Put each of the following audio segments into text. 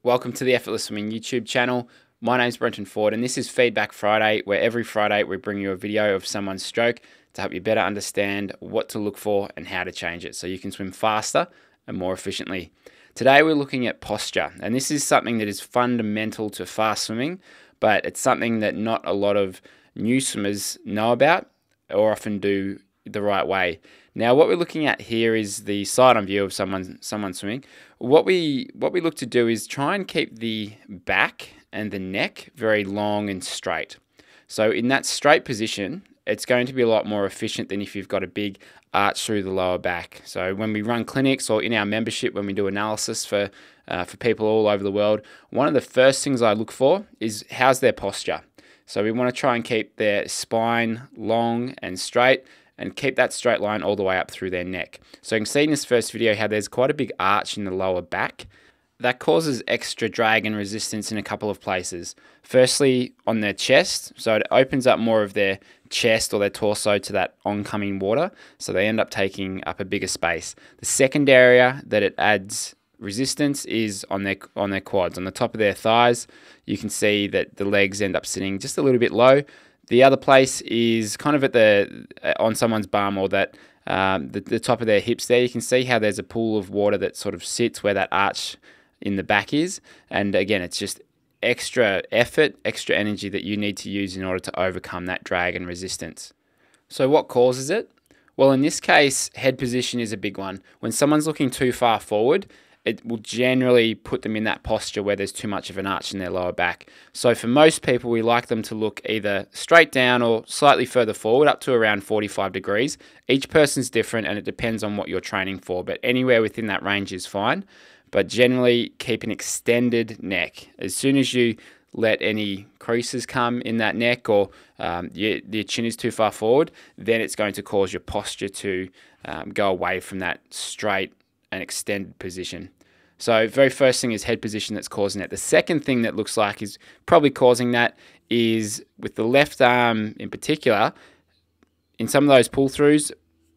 Welcome to the Effortless Swimming YouTube channel. My name's Brenton Ford and this is Feedback Friday, where every Friday we bring you a video of someone's stroke to help you better understand what to look for and how to change it so you can swim faster and more efficiently. Today we're looking at posture, and this is something that is fundamental to fast swimming, but it's something that not a lot of new swimmers know about or often do the right way. Now, what we're looking at here is the side-on view of someone swimming. What we look to do is try and keep the back and the neck very long and straight. So in that straight position, it's going to be a lot more efficient than if you've got a big arch through the lower back. So when we run clinics or in our membership, when we do analysis for people all over the world, one of the first things I look for is how's their posture. So we want to try and keep their spine long and straight, and keep that straight line all the way up through their neck. So you can see in this first video how there's quite a big arch in the lower back. That causes extra drag and resistance in a couple of places. Firstly, on their chest, so it opens up more of their chest or their torso to that oncoming water, so they end up taking up a bigger space. The second area that it adds resistance is on their quads, on the top of their thighs. You can see that the legs end up sitting just a little bit low. The other place is kind of at on someone's bum, or that the top of their hips there. You can see how there's a pool of water that sort of sits where that arch in the back is. And again, it's just extra effort, extra energy that you need to use in order to overcome that drag and resistance. So what causes it? Well, in this case, head position is a big one. When someone's looking too far forward, it will generally put them in that posture where there's too much of an arch in their lower back. So for most people, we like them to look either straight down or slightly further forward, up to around 45 degrees. Each person's different and it depends on what you're training for, but anywhere within that range is fine. But generally, keep an extended neck. As soon as you let any creases come in that neck, or your chin is too far forward, then it's going to cause your posture to go away from that straight and extended position. So very first thing is head position that's causing it. The second thing that looks like is probably causing that is with the left arm in particular, in some of those pull-throughs,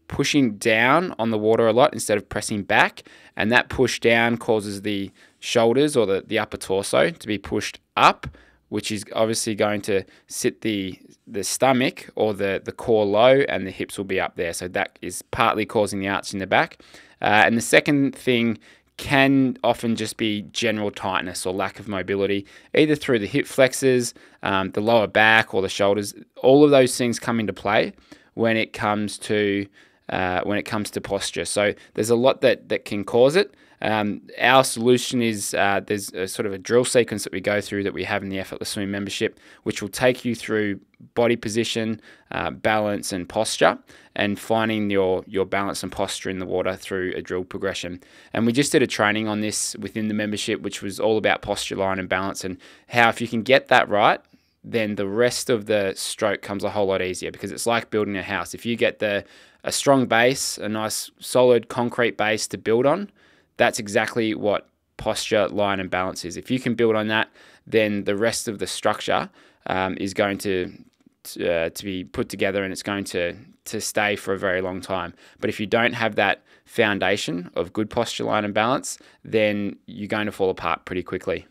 pushing down on the water a lot instead of pressing back, and that push down causes the shoulders or the upper torso to be pushed up, which is obviously going to sit the stomach or the core low, and the hips will be up there. So that is partly causing the arch in the back. And the second thing can often just be general tightness or lack of mobility, either through the hip flexors, the lower back, or the shoulders. All of those things come into play when it comes to posture. So there's a lot that can cause it. Our solution is there's a sort of a drill sequence that we go through that we have in the Effortless Swimming membership, which will take you through body position, balance and posture, and finding your balance and posture in the water through a drill progression. And we just did a training on this within the membership, which was all about posture, line and balance, and how if you can get that right, then the rest of the stroke comes a whole lot easier, because it's like building a house. If you get a strong base, a nice solid concrete base to build on, that's exactly what posture, line and balance is. If you can build on that, then the rest of the structure is going to be put together, and it's going to stay for a very long time. But if you don't have that foundation of good posture, line and balance, then you're going to fall apart pretty quickly.